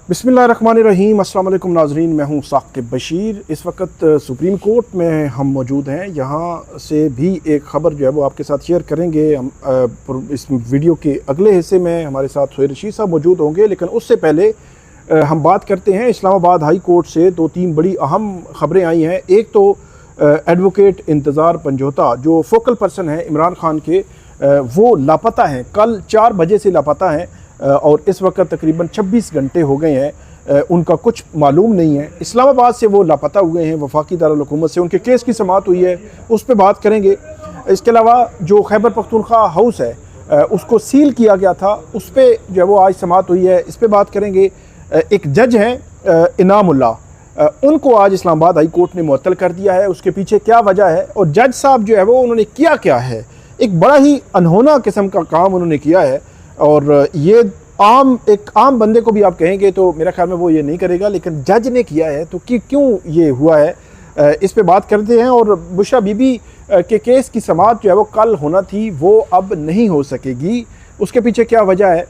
बिस्मिल्लाहिर्रहमानिर्रहीम। अस्सलाम वालेकुम नाज़रीन, मैं हूँ साक़िब बशीर। इस वक्त सुप्रीम कोर्ट में हम मौजूद हैं। यहाँ से भी एक ख़बर जो है वो आपके साथ शेयर करेंगे। हम इस वीडियो के अगले हिस्से में हमारे साथ सोहेल रशीद साहब मौजूद होंगे, लेकिन उससे पहले हम बात करते हैं इस्लामाबाद हाई कोर्ट से। दो तीन बड़ी अहम ख़बरें आई हैं। एक तो एडवोकेट इंतज़ार पंजोता जो फोकल पर्सन है इमरान खान के, वो लापता हैं। कल 4 बजे से लापता हैं और इस वक्त तकरीबन 26 घंटे हो गए हैं। उनका कुछ मालूम नहीं है। इस्लामाबाद से वो लापता हुए हैं। वफाकी दारुल हुकूमत से उनके केस की समाअत हुई है, उस पर बात करेंगे। इसके अलावा जो खैबर पख्तूनख्वा हाउस है उसको सील किया गया था, उस पर जो है वो आज समाअत हुई है, इस पर बात करेंगे। एक जज हैं इनामुल्ला, उनको आज इस्लामाबाद हाई कोर्ट ने मुअत्तल कर दिया है। उसके पीछे क्या वजह है और जज साहब जो है वो उन्होंने किया क्या है। एक बड़ा ही अनहोना किस्म का काम उन्होंने किया है और ये एक आम बंदे को भी आप कहेंगे तो मेरा ख्याल में वो ये नहीं करेगा, लेकिन जज ने किया है तो कि क्यों ये हुआ है, इस पे बात करते हैं। और बुशरा बीबी के केस की समाअत जो है वो कल होना थी, वो अब नहीं हो सकेगी। उसके पीछे क्या वजह है,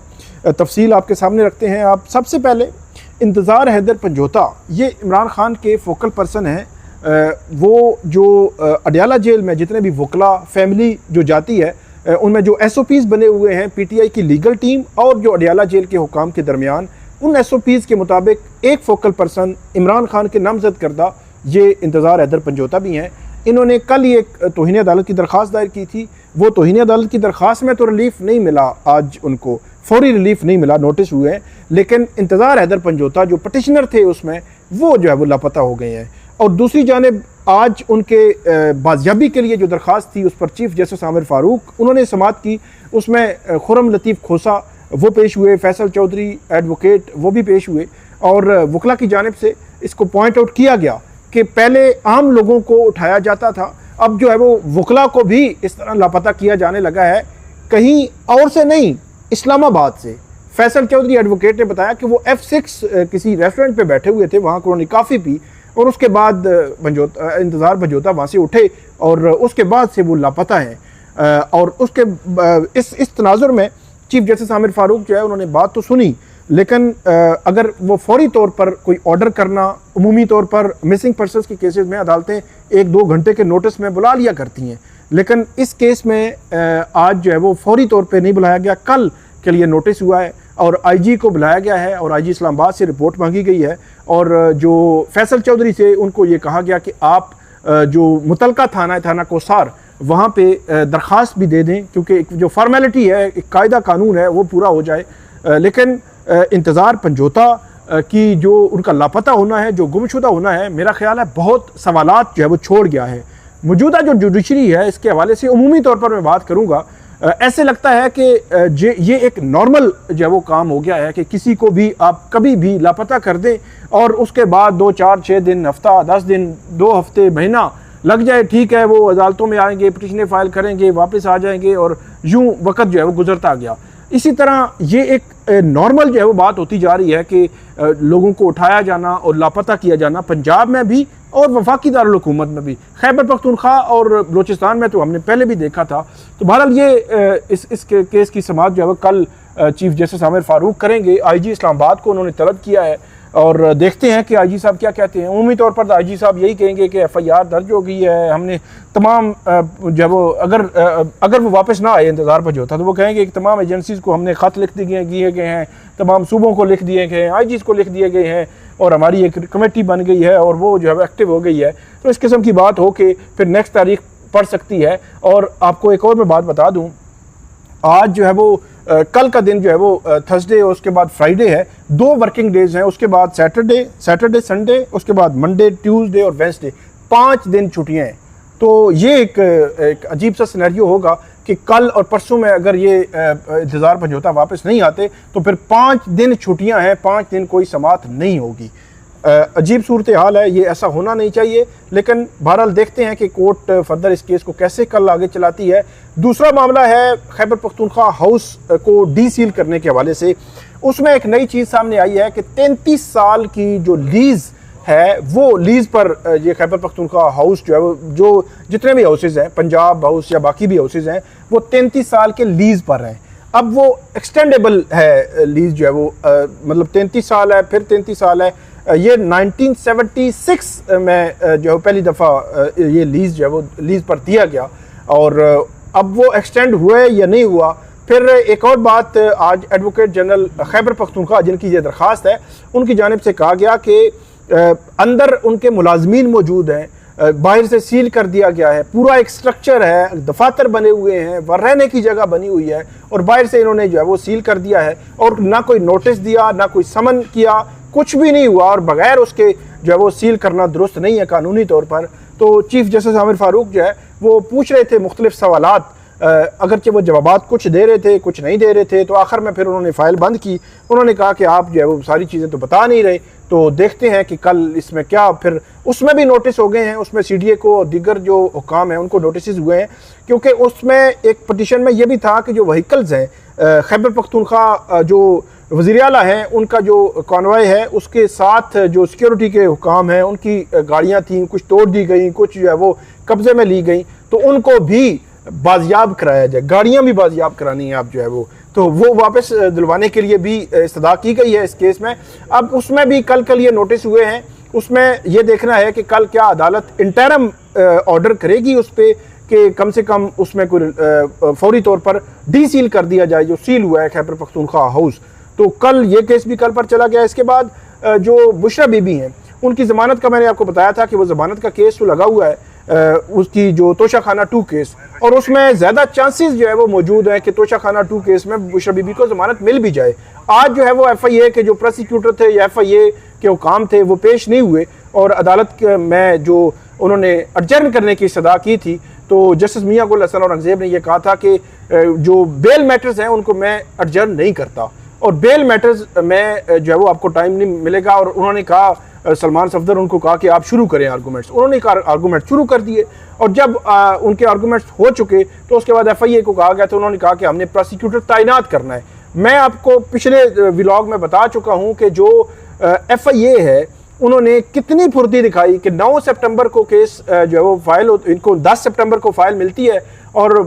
तफसील आपके सामने रखते हैं। आप सबसे पहले इंतज़ार हैदर पंजोता, ये इमरान खान के फोकल पर्सन हैं। वो जो अडयाला जेल में जितने भी वकला फैमिली जो जाती है उनमें जो SOPs बने हुए हैं PTI की लीगल टीम और जो अडयाला जेल के हुकाम के दरमियान, उन SOPs के मुताबिक एक फोकल पर्सन इमरान खान के नामजद करदा ये इंतज़ार हैदर पंजोता भी हैं। इन्होंने कल ही एक तौहीन अदालत की दरख्वास्त दायर की थी। वो तौहीन अदालत की दरख्वास्त में तो रिलीफ नहीं मिला, आज उनको फौरी रिलीफ नहीं मिला, नोटिस हुए हैं, लेकिन इंतज़ार हैदर पंजोता जो पटिशनर थे उसमें वो जो है वो लापता हो गए हैं। और दूसरी जानिब आज उनके बाजियाबी के लिए जो दरख्वास्त थी उस पर चीफ जस्टिस आमिर फ़ारूक उन्होंने समाअत की। उसमें खुरम लतीफ़ खोसा वो पेश हुए, फैसल चौधरी एडवोकेट वो भी पेश हुए और वकला की जानिब से इसको पॉइंट आउट किया गया कि पहले आम लोगों को उठाया जाता था, अब जो है वो वकला को भी इस तरह लापता किया जाने लगा है, कहीं और से नहीं इस्लामाबाद से। फैसल चौधरी एडवोकेट ने बताया कि वो F6 किसी रेस्टोरेंट पर बैठे हुए थे, वहाँ उन्होंने काफ़ी पी और उसके बाद इंतज़ार पंजोता वहाँ से उठे और उसके बाद से वो लापता हैं। और उसके इस तनाजुर में चीफ जस्टिस आमिर फ़ारूक जो है उन्होंने बात तो सुनी, लेकिन अगर वो फौरी तौर पर कोई ऑर्डर करना, उमूमी तौर पर मिसिंग पर्सनस के केसेस में अदालतें 1-2 घंटे के नोटिस में बुला लिया करती हैं, लेकिन इस केस में आज जो है वो फौरी तौर पर नहीं बुलाया गया। कल के लिए नोटिस हुआ है और IG को बुलाया गया है और IG इस्लामाबाद से रिपोर्ट मांगी गई है और जो फैसल चौधरी से उनको ये कहा गया कि आप जो मुतलका थाना है, थाना कोसार, वहाँ पे दरख्वास्त भी दे दें, क्योंकि जो फॉर्मेलिटी है, एक कायदा कानून है, वो पूरा हो जाए। लेकिन इंतज़ार पंजोता की जो उनका लापता होना है, जो गुमशुदा होना है, मेरा ख्याल है बहुत सवालात जो है वो छोड़ गया है। मौजूदा जो जुडिशरी है इसके हवाले से उमूमी तौर पर मैं बात करूँगा, ऐसे लगता है कि ये एक नॉर्मल जो है वो काम हो गया है कि किसी को भी आप कभी भी लापता कर दें और उसके बाद 2, 4, 6 दिन, हफ्ता, 10 दिन, 2 हफ्ते, महीना लग जाए, ठीक है, वो अदालतों में आएंगे, पिटिशनें फाइल करेंगे, वापस आ जाएंगे और यूं वक्त जो है वो गुजरता गया। इसी तरह ये एक नॉर्मल जो है वो बात होती जा रही है कि लोगों को उठाया जाना और लापता किया जाना, पंजाब में भी और वफाकी दारुल हुकूमत में भी। खैबर पख्तूनख्वा और बलोचिस्तान में तो हमने पहले भी देखा था। तो बहरहाल ये इस केस की समाअत जो है वो कल चीफ जस्टिस आमिर फ़ारूक करेंगे। IG इस्लामाबाद को उन्होंने तलब किया है और देखते हैं कि IG साहब क्या कहते हैं। उम्मीद तौर पर IG साहब यही कहेंगे कि FIR दर्ज हो गई है, हमने तमाम जो वो अगर वो वापस ना आए इंतज़ार पर जो था, तो वो कहेंगे कि तमाम एजेंसीज़ को हमने ख़त लिख दिए गए हैं, तमाम सूबों को लिख दिए गए हैं, IGs को लिख दिए गए हैं और हमारी एक कमेटी बन गई है और वो जो है एक्टिव हो गई है। तो इस किस्म की बात हो के फिर नेक्स्ट तारीख पड़ सकती है। और आपको एक और मैं बात बता दूँ, आज जो है वो कल का दिन जो है वो थर्सडे और उसके बाद फ्राइडे है, 2 वर्किंग डेज हैं। उसके बाद सैटरडे संडे, उसके बाद मंडे, ट्यूसडे और वेडनेसडे, 5 दिन छुट्टियां हैं। तो ये एक अजीब सा सिनेरियो होगा कि कल और परसों में अगर ये इंतज़ार पंजोता वापस नहीं आते तो फिर 5 दिन छुट्टियां हैं, 5 दिन कोई समाअत नहीं होगी। अजीब सूरत हाल है, ये ऐसा होना नहीं चाहिए, लेकिन बहरहाल देखते हैं कि कोर्ट फर्दर इस केस को कैसे कल आगे चलाती है। दूसरा मामला है खैबर पख्तूनख्वा हाउस को डीसील करने के हवाले से। उसमें एक नई चीज़ सामने आई है कि 33 साल की जो लीज़ है वो लीज़ पर ये खैबर पख्तूनख्वा हाउस जो है वो जो जितने भी हाउसेज़ हैं, पंजाब हाउस या बाकी भी हाउसेज़ हैं, वो 33 साल के लीज़ पर हैं। अब वो एक्सटेंडेबल है लीज जो है वो मतलब 33 साल है, फिर 33 साल है। ये 1976 में जो है पहली दफ़ा ये लीज जो है वो लीज पर दिया गया, और अब वो एक्सटेंड हुए या नहीं हुआ। फिर एक और बात, आज एडवोकेट जनरल खैबर पख्तूनख्वा जिनकी ये दरख्वास्त है, उनकी जानिब से कहा गया कि अंदर उनके मुलाजमीन मौजूद हैं, बाहर से सील कर दिया गया है, पूरा एक स्ट्रक्चर है, दफातर बने हुए हैं, वह रहने की जगह बनी हुई है, और बाहर से इन्होंने जो है वो सील कर दिया है, और ना कोई नोटिस दिया, ना कोई समन किया, कुछ भी नहीं हुआ, और बगैर उसके जो है वो सील करना दुरुस्त नहीं है कानूनी तौर पर। तो चीफ जस्टिस आमिर फारूक जो है वो पूछ रहे थे मुख्तलिफ सवालात, अगरचे वो जवाबात कुछ दे रहे थे, कुछ नहीं दे रहे थे। तो आखिर में फिर उन्होंने फ़ाइल बंद की। उन्होंने कहा कि आप जो है वो सारी चीज़ें तो बता नहीं रहे, तो देखते हैं कि कल इसमें क्या। फिर उसमें भी नोटिस हो गए हैं, उसमें CDA को और दीगर जो हुकाम हैं उनको नोटिस हुए हैं, क्योंकि उसमें एक पटिशन में यह भी था कि जो वहीकल्स हैं खैबर पख्तूनख्वा जो वज़ीर आला हैं उनका जो कॉन्वॉय है उसके साथ जो सिक्योरिटी के हुकाम हैं उनकी गाड़ियाँ थीं, कुछ तोड़ दी गई, कुछ जो है वो कब्ज़े में ली गई, तो उनको भी बाजियाब कराया जाए, गाड़ियाँ भी बाजियाब करानी है आप जो है वो वो वापस दिलवाने के लिए भी इस्तदा की गई है इस केस में। अब उसमें भी कल ये नोटिस हुए हैं, उसमें ये देखना है कि कल क्या अदालत इंटरम ऑर्डर करेगी उस पर कि कम से कम उसमें कोई फौरी तौर पर डीसील कर दिया जाए जो सील हुआ है खैबर पख्तूनख्वा हाउस। तो कल ये केस भी कल पर चला गया। इसके बाद जो बुशरा बीबी हैं उनकी ज़मानत का मैंने आपको बताया था कि वो ज़मानत का केस तो लगा हुआ है, उसकी जो तोशाखाना 2 केस, और उसमें ज़्यादा चांसेस जो है वो मौजूद है कि तोशाखाना 2 केस में बुशरा बीबी को ज़मानत मिल भी जाए। आज जो है वो FIA के जो प्रोसिक्यूटर थे या FIA के हुकाम थे वो पेश नहीं हुए, और अदालत में जो उन्होंने एडजर्न करने की सदा की थी, तो जस्टिस मियां गुल हसन औरंगज़ेब ने यह कहा था कि जो बेल मैटर्स हैं उनको मैं एडजर्न नहीं करता, और बेल मैटर्स में जो है वो आपको टाइम नहीं मिलेगा। और उन्होंने कहा, सलमान सफदर उनको कहा कि आप शुरू करें आर्गूमेंट्स, उन्होंने आर्गूमेंट शुरू कर दिए, और जब उनके आर्गूमेंट्स हो चुके तो उसके बाद FIA को कहा गया, तो उन्होंने कहा कि हमने प्रोसिक्यूटर तैनात करना है। मैं आपको पिछले व्लॉग में बता चुका हूं कि जो FIA है उन्होंने कितनी फुर्ती दिखाई कि 9 सितंबर को केस जो है वो फाइल, इनको 10 सितंबर को फाइल मिलती है, और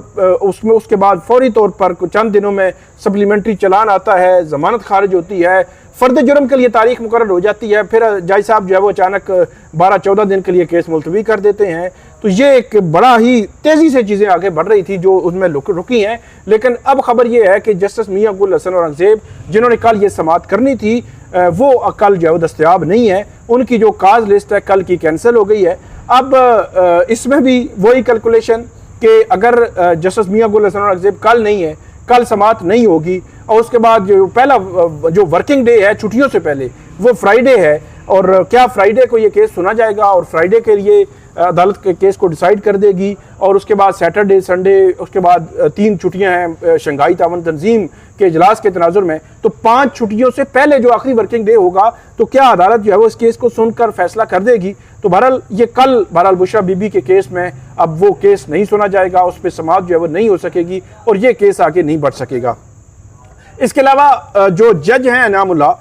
उसमें उसके बाद फौरी तौर पर चंद दिनों में सप्लीमेंट्री चलान आता है, ज़मानत खारिज होती है, फ़र्द जुर्म के लिए तारीख मुकर्रर हो जाती है, फिर जज साहब जो है वो अचानक 12-14 दिन के लिए केस मुलतवी कर देते हैं। तो ये एक बड़ा ही तेज़ी से चीज़ें आगे बढ़ रही थी जो उसमें रुकी हैं। लेकिन अब खबर ये है कि जस्टिस मियां गुल हसन औरंगज़ेब जिन्होंने कल ये समाअत करनी थी वो कल जो है वो दस्तयाब नहीं है, उनकी जो काज लिस्ट है कल की कैंसिल हो गई है। अब इसमें भी वही कैलकुलेशन कि अगर जस्टिस मियां गुल हसन औरंगज़ेब कल नहीं है, कल समाअत नहीं होगी, और उसके बाद जो पहला जो वर्किंग डे है छुट्टियों से पहले वो फ्राइडे है, और क्या फ्राइडे को ये केस सुना जाएगा और फ्राइडे के लिए अदालत के केस को डिसाइड कर देगी, और उसके बाद सैटरडे संडे, उसके बाद 3 छुट्टियां हैं शंघाई तावन तंजीम के इजलास के तनाजुर में, तो 5 छुट्टियों से पहले जो आखिरी वर्किंग डे होगा तो क्या अदालत जो है वो इस केस को सुनकर फैसला कर देगी। तो बहरहाल ये कल बहरहाल बुशरा बीबी के केस में अब वो केस नहीं सुना जाएगा, उस पर समाअत जो है वो नहीं हो सकेगी, और ये केस आगे नहीं बढ़ सकेगा। इसके अलावा जो जज हैं इनामुल्लाह,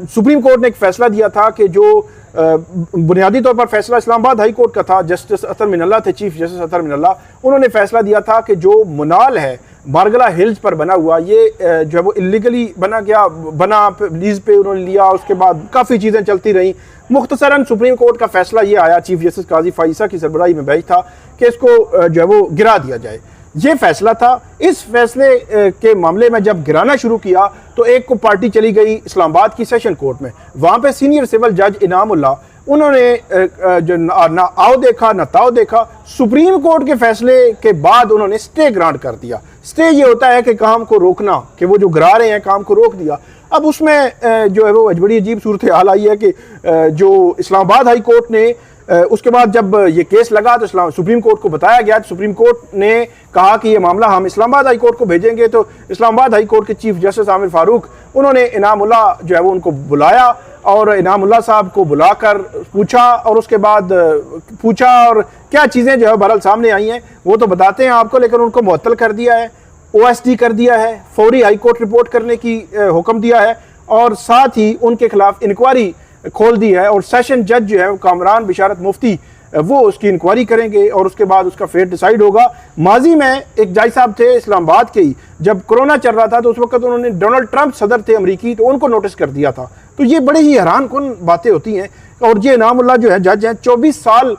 सुप्रीम कोर्ट ने एक फैसला दिया था कि जो बुनियादी तौर पर फैसला इस्लामाबाद हाई कोर्ट का था, जस्टिस अतर मिनल्ला थे, चीफ जस्टिस अतर मिनल्ला, उन्होंने फैसला दिया था कि जो मुनाल है बारगला हिल्स पर बना हुआ, ये जो है वो इलीगली बना लीज पे उन्होंने लिया, उसके बाद काफ़ी चीज़ें चलती रहीं। मुख्तसरन सुप्रीम कोर्ट का फैसला ये आया, चीफ जस्टिस काजी फाइसा की सरबराही में बेंच था, कि इसको जो है वो गिरा दिया जाए। ये फैसला था। इस फैसले के मामले में जब गिराना शुरू किया तो एक को पार्टी चली गई इस्लामाबाद की सेशन कोर्ट में, वहाँ पे सीनियर सिविल जज इनामुल्लाह, उन्होंने जो ना आओ देखा ना ताओ देखा, सुप्रीम कोर्ट के फैसले के बाद उन्होंने स्टे ग्रांट कर दिया। स्टे ये होता है कि काम को रोकना, कि वो जो गिरा रहे हैं काम को रोक दिया। अब उसमें जो है वो बड़ी अजीब सूरत हाल आई है कि जो इस्लामाबाद हाई कोर्ट ने उसके बाद जब ये केस लगा तो सुप्रीम कोर्ट को बताया गया, सुप्रीम कोर्ट ने कहा कि ये मामला हम इस्लामाबाद हाई कोर्ट को भेजेंगे। तो इस्लामाबाद हाई कोर्ट के चीफ जस्टिस आमिर फारूक, उन्होंने इनामुल्लाह जो है वो उनको बुलाया, और इनामुल्लाह साहब को बुलाकर पूछा, और उसके बाद पूछा और क्या चीज़ें जो है बहरहाल सामने आई हैं वो तो बताते हैं आपको, लेकिन उनको मुअत्तल कर दिया है, OSD कर दिया है, फौरी हाई कोर्ट रिपोर्ट करने की हुक्म दिया है, और साथ ही उनके खिलाफ इंक्वायरी खोल दी है। और सेशन जज जो है कामरान बिशारत मुफ्ती वो उसकी इंक्वायरी करेंगे और उसके बाद उसका फेट डिसाइड होगा। माजी में एक जज साहब थे इस्लामाबाद के ही, जब कोरोना चल रहा था तो उस वक्त उन्होंने डोनाल्ड ट्रंप सदर थे अमरीकी, तो उनको नोटिस कर दिया था। तो ये बड़े ही हैरान कुन बातें होती हैं। और ये इनामुल्लाह जो है जज हैं, 24 साल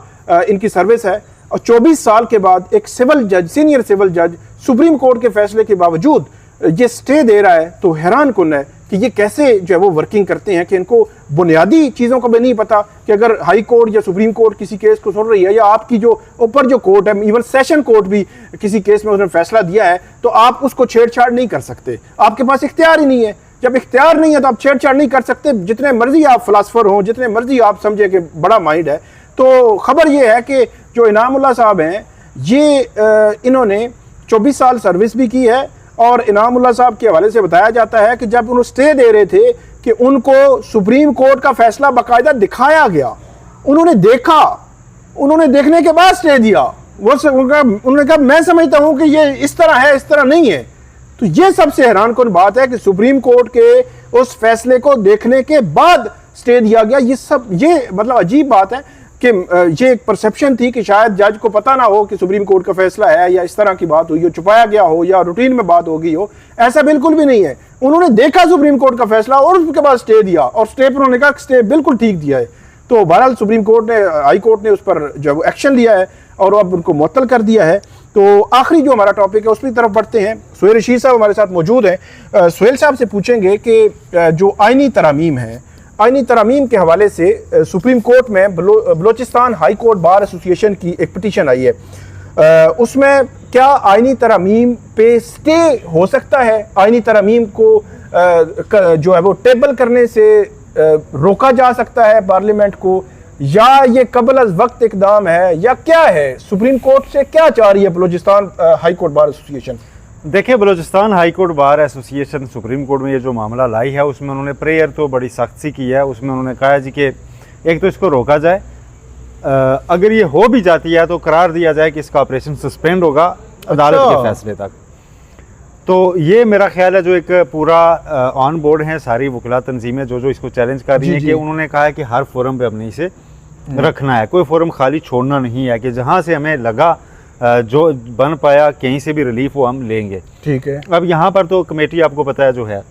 इनकी सर्विस है और 24 साल के बाद एक सिविल जज, सीनियर सिविल जज सुप्रीम कोर्ट के फैसले के बावजूद ये स्टे दे रहा है। तो हैरान कुन है कि ये कैसे जो है वो वर्किंग करते हैं कि इनको बुनियादी चीज़ों का भी नहीं पता कि अगर हाई कोर्ट या सुप्रीम कोर्ट किसी केस को सुन रही है, या आपकी जो ऊपर जो कोर्ट है, इवन सेशन कोर्ट भी किसी केस में उसने फैसला दिया है, तो आप उसको छेड़छाड़ नहीं कर सकते। आपके पास इख्तियार ही नहीं है। जब इख्तियार नहीं है तो आप छेड़छाड़ नहीं कर सकते, जितने मर्जी आप फिलासफर हों, जितने मर्जी आप समझे कि बड़ा माइंड है। तो खबर ये है कि जो इनामुल्लाह साहब हैं, ये इन्होंने 24 साल सर्विस भी की है। और इनामुल्लाह साहब के हवाले से बताया जाता है कि जब उन्होंने स्टे दे रहे थे कि उनको सुप्रीम कोर्ट का फैसला बाकायदा दिखाया गया, उन्होंने देखा, उन्होंने देखने के बाद स्टे दिया। उन्होंने कहा मैं समझता हूं कि ये इस तरह है, इस तरह नहीं है। तो ये सबसे हैरान कुन बात है कि सुप्रीम कोर्ट के उस फैसले को देखने के बाद स्टे दिया गया। ये मतलब अजीब बात है कि ये एक परसेप्शन थी कि शायद जज को पता ना हो कि सुप्रीम कोर्ट का फैसला है, या इस तरह की बात हुई हो, छुपाया गया हो, या रूटीन में बात हो गई हो। ऐसा बिल्कुल भी नहीं है। उन्होंने देखा सुप्रीम कोर्ट का फैसला और उसके बाद स्टे दिया, और स्टे पर उन्होंने कहा स्टे बिल्कुल ठीक दिया है। तो बहरहाल सुप्रीम कोर्ट ने, हाई कोर्ट ने उस पर जो एक्शन लिया है और अब उनको मुअत्तल कर दिया है। तो आखिरी जो हमारा टॉपिक है उसकी तरफ बढ़ते हैं। सुहेल रशीद साहब हमारे साथ मौजूद हैं। सुहेल साहब से पूछेंगे कि जो आइनी तरामीम है, आइनी तरामीम के हवाले से सुप्रीम कोर्ट में Balochistan high court bar association की एक पिटीशन आई है। उसमें क्या आइनी तरामीम पे स्टे हो सकता है? आइनी तरामीम को जो है वो टेबल करने से रोका जा सकता है पार्लियामेंट को, या ये कबल अज वक्त इकदाम है, या क्या है? सुप्रीम कोर्ट से क्या चाह रही है Balochistan high court bar association? देखिए, Balochistan high court bar association supreme court में ये जो मामला लाई है, उसमें उन्होंने प्रेयर तो बड़ी सख्त सी की है। उसमें उन्होंने कहा है जी कि एक तो इसको रोका जाए, अगर ये हो भी जाती है तो करार दिया जाए कि इसका ऑपरेशन सस्पेंड होगा अदालत के फैसले तक। तो ये मेरा ख्याल है जो एक पूरा ऑन बोर्ड है सारी वकला तंजीमें जो इसको चैलेंज कर रही हैं, कि उन्होंने कहा है कि हर फोरम पे अपने इसे रखना है, कोई फोरम खाली छोड़ना नहीं है, कि जहाँ से हमें लगा जो बन पाया कहीं से भी रिलीफ हो हम लेंगे। ठीक है। अब यहाँ पर तो कमेटी आपको पता है जो है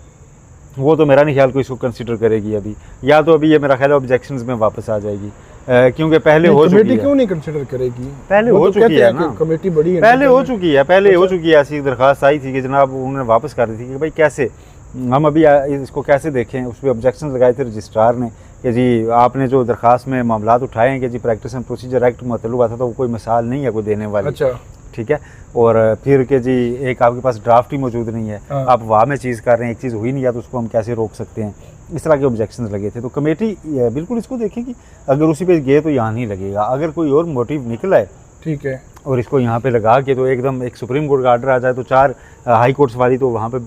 वो तो मेरा नहीं ख्याल को इसको कंसिडर करेगी अभी, या तो अभी ये मेरा ख्याल है ऑब्जेक्शंस में वापस आ जाएगी, क्योंकि पहले हो चुकी है। कमेटी क्यों नहीं कंसिडर करेगी? पहले हो चुकी है ना, कमेटी बड़ी है, पहले हो चुकी है, पहले हो चुकी है। ऐसी दरखास्त आई थी कि जनाब उन्होंने वापस कर दी थी कि भाई कैसे हम अभी इसको कैसे देखें। उस पर ऑब्जेक्शन लगाए थे रजिस्ट्रार ने कि जी आपने जो दरखास्त में मामला उठाए हैं कि जी प्रैक्टिस एंड प्रोसीजर एक्ट मतलब हुआ था, तो वो कोई मिसाल नहीं है कोई देने वाली। अच्छा, ठीक है। और फिर के जी एक आपके पास ड्राफ्ट ही मौजूद नहीं है, आप वाह में चीज़ कर रहे हैं, एक चीज़ हुई नहीं है तो उसको हम कैसे रोक सकते हैं। इस तरह के ऑब्जेक्शंस लगे थे। तो कमेटी बिल्कुल इसको देखेगी, अगर उसी पे गए तो यहाँ नहीं लगेगा। अगर कोई और मोटिव निकला है, ठीक है, और इसको यहाँ पे लगा के तो एकदम एक सुप्रीम कोर्ट का आर्डर आ जाए तो 4 हाई कोर्ट्स वाली तो वहाँ पे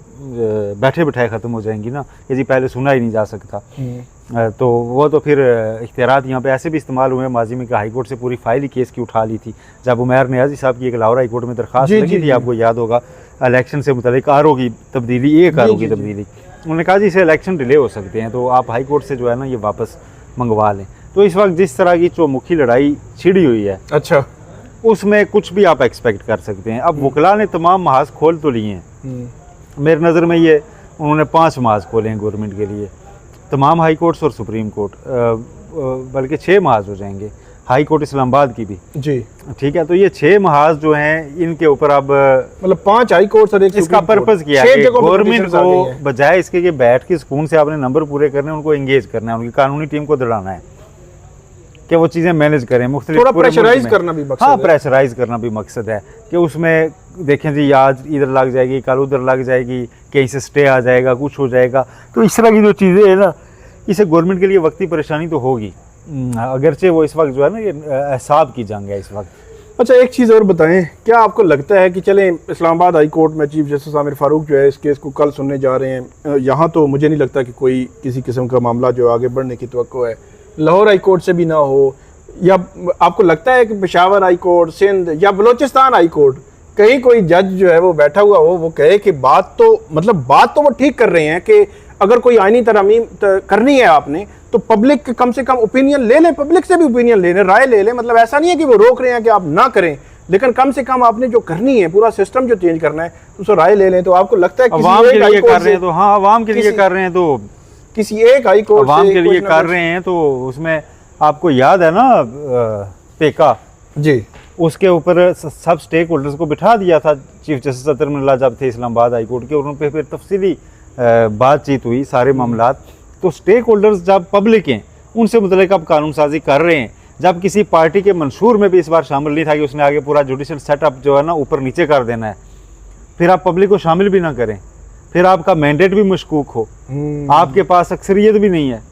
बैठे बिठाए ख़त्म हो जाएंगी ना, कि जी पहले सुना ही नहीं जा सकता। तो वो तो फिर इख्तियारात यहाँ पे ऐसे भी इस्तेमाल हुए माजी में कि हाई कोर्ट से पूरी फाइल ही केस की उठा ली थी। जब उमैर नियाज़ी साहब की एक लाहौर हाई कोर्ट में दरखास्त लगी थी, आपको याद होगा, इलेक्शन से मुतल्लिक आरओ की तब्दीली, एक आरओ की तब्दीली, उन्होंने कहा जी इसे इलेक्शन डिले हो सकते हैं, तो आप हाई कोर्ट से जो है ना ये वापस मंगवा लें। तो इस वक्त जिस तरह की चौमुखी लड़ाई छिड़ी हुई है, अच्छा, उसमें कुछ भी आप एक्सपेक्ट कर सकते हैं। अब वकला ने तमाम महाज खोल तो लिए हैं, मेरी नज़र में ये उन्होंने 5 महाज खोले हैं गवर्नमेंट के लिए, तमाम हाई कोर्ट्स और सुप्रीम कोर्ट, बल्कि 6 महाज हो जाएंगे, हाई कोर्ट इस्लामाबाद की भी जी, ठीक है। तो ये 6 महाज जो हैं इनके ऊपर अब मतलब 5 हाई कोर्ट और एक इसका पर्पस किया है गवर्नमेंट को बजाय इसके कि बैठ के सुकून से आपने नंबर पूरे करने, उनको एंगेज करना है, उनकी कानूनी टीम को दौड़ाना है कि वो चीज़ें मैनेज करें, मुख्तलिफ थोड़ा प्रेशराइज करना भी मकसद है। हाँ, प्रेशराइज करना भी मकसद है कि उसमें देखें जी आज इधर लग जाएगी, कल उधर लग जाएगी, कहीं से स्टे आ जाएगा, कुछ हो जाएगा। तो इस तरह की जो चीज़ें हैं ना, इसे गवर्नमेंट के लिए वक्ती परेशानी तो होगी, अगरचे वो इस वक्त जो है ना ये एहसाब की जंग है इस वक्त। अच्छा, एक चीज़ और बताएं, क्या आपको लगता है कि चलें इस्लामाबाद हाई कोर्ट में चीफ जस्टिस आमिर फारूक जो है इस केस को कल सुनने जा रहे हैं, यहाँ तो मुझे नहीं लगता कि कोई किसी किस्म का मामला जो आगे बढ़ने की तवक्को है, लाहौर हाई कोर्ट से भी ना हो, या आपको लगता है कि पेशावर हाई कोर्ट, सिंध या बलोचिस्तान हाई कोर्ट कहीं कोई जज जो है वो बैठा हुआ हो, वो कहे कि बात तो वो ठीक कर रहे हैं कि अगर कोई आईनी तरमीम करनी है आपने तो पब्लिक कम से कम ओपिनियन ले लें, पब्लिक से भी ओपिनियन ले लें, राय ले लें। मतलब ऐसा नहीं है कि वो रोक रहे हैं कि आप ना करें, लेकिन कम से कम आपने जो करनी है, पूरा सिस्टम जो चेंज करना है, उसको राय ले लें। तो आपको लगता है अवाम के लिए कर रहे हैं तो, हाँ अवाम के लिए कर रहे हैं तो, किसी एक हाई कोर्ट अवाम के लिए कर रहे हैं तो उसमें आपको याद है ना पेका जी, उसके ऊपर सब स्टेक होल्डर्स को बिठा दिया था चीफ जस्टिस अतर मिल्ला जब थे इस्लामाबाद हाई कोर्ट के, और उन पर फिर तफसीली बातचीत हुई सारे मामलात। तो स्टेक होल्डर्स जब पब्लिक हैं उनसे मुतल्लिक अब कानून साजी कर रहे हैं, जब किसी पार्टी के मंशूर में भी इस बार शामिल नहीं था कि उसने आगे पूरा जुडिशल सेटअप जो है ना ऊपर नीचे कर देना है, फिर आप पब्लिक को शामिल भी ना करें, फिर आपका मैंडेट भी मशकूक हो, आपके पास अक्सरियत भी नहीं है,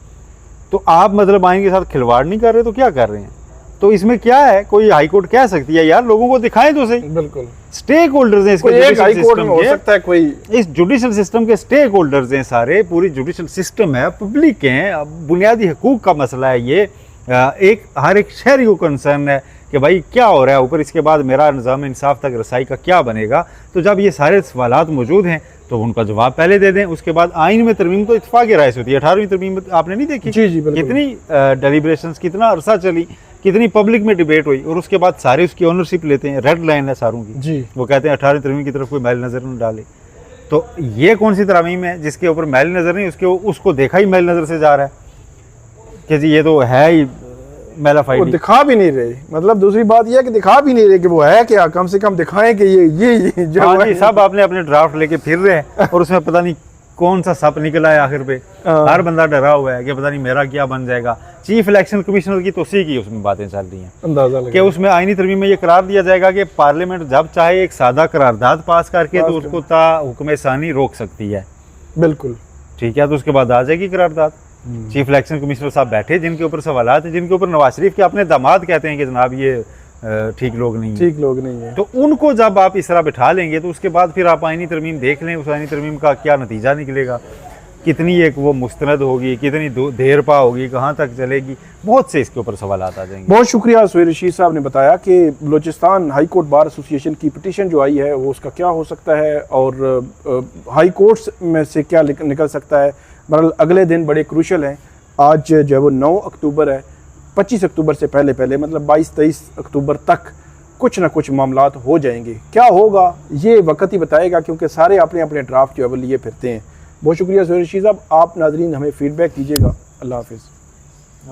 तो आप मतलब आइन के साथ खिलवाड़ नहीं कर रहे तो क्या कर रहे हैं? तो इसमें क्या है, कोई हाई कोर्ट कह सकती है यार लोगों को दिखाएं तो सही। बिल्कुल स्टेक होल्डर्स हैं इसके, एक हाई कोर्ट में हो सकता है कोई, इस जुडिशल सिस्टम के स्टेक होल्डर्स हैं सारे, पूरी जुडिशल सिस्टम है, पब्लिक है, बुनियादी हकूक का मसला है ये, एक हर एक शहरी को कंसर्न है कि भाई क्या हो रहा है ऊपर, इसके बाद मेरा निज़ाम इंसाफ तक रसाई का क्या बनेगा। तो जब ये सारे सवालात मौजूद हैं तो उनका जवाब पहले दे दें, उसके बाद आइन में तरमीम तो इत्तेफाक राय से होती है। 18वीं तरमीम आपने नहीं देखी? जी जी बिल्कुल। कितनी डेलिब्रेशंस, कितना अरसा चली, कितनी पब्लिक में डिबेट हुई, और उसके बाद सारे उसकी ओनरशिप लेते हैं। रेड लाइन है सारों की जी, वो कहते हैं 18वीं तरमीम की तरफ कोई मैल नज़र न डाले। तो ये कौन सी तरमीम है जिसके ऊपर मैल नज़र नहीं, उसको देखा ही मैल नज़र से जा रहा है कि जी ये तो है ही वो दिखा भी नहीं रहे। मतलब दूसरी बात यह है कि दिखा भी नहीं रहे कि वो है क्या, कम से कम दिखाएं कि ये जो जी सब आपने अपने ड्राफ्ट लेके फिर रहे हैं और उसमें पता नहीं कौन सा सप निकला है आखिर पे। हर बंदा डरा हुआ है कि पता नहीं मेरा क्या बन जाएगा। चीफ इलेक्शन कमिश्नर की तोसी की उसमें बातें चल रही हैं, अंदाजा कि उसमें आईनी तरमीम में ये करार दिया जाएगा कि पार्लियामेंट जब चाहे एक सादा करारदाद पास करके तो उसको ता हुक्म सानी रोक सकती है। बिल्कुल ठीक है, तो उसके बाद आ जाएगी करारदाद। चीफ इलेक्शन कमिश्नर साहब बैठे जिनके ऊपर सवालात हैं, जिनके ऊपर नवाज शरीफ के अपने दामाद कहते हैं कि जनाब ये ठीक लोग नहीं है, तो उनको जब आप इस तरह बिठा लेंगे तो उसके बाद फिर आप आईनी तरमीम देख लें, उस आईनी तरमीम का क्या नतीजा निकलेगा, कितनी एक वो मुस्तनद होगी, कितनी देर पा होगी, कहाँ तक चलेगी, बहुत से इसके ऊपर सवाल आ जाएंगे। बहुत शुक्रिया सुहेल रशीद साहब ने बताया कि Balochistan high court bar association की पिटीशन जो आई है वो उसका क्या हो सकता है और हाई कोर्ट्स में से क्या निकल सकता है। बहरहाल अगले दिन बड़े क्रूशल हैं। आज जो वो 9 अक्टूबर है, 25 अक्टूबर से पहले मतलब 22-23 अक्टूबर तक कुछ ना कुछ मामलात हो जाएंगे। क्या होगा ये वक्त ही बताएगा, क्योंकि सारे अपने अपने ड्राफ्ट जो है वो लिए फिरते हैं। बहुत शुक्रिया सुहेल रशीद साहब। आप नाजरीन हमें फीडबैक दीजिएगा। अल्लाह हाफिज़।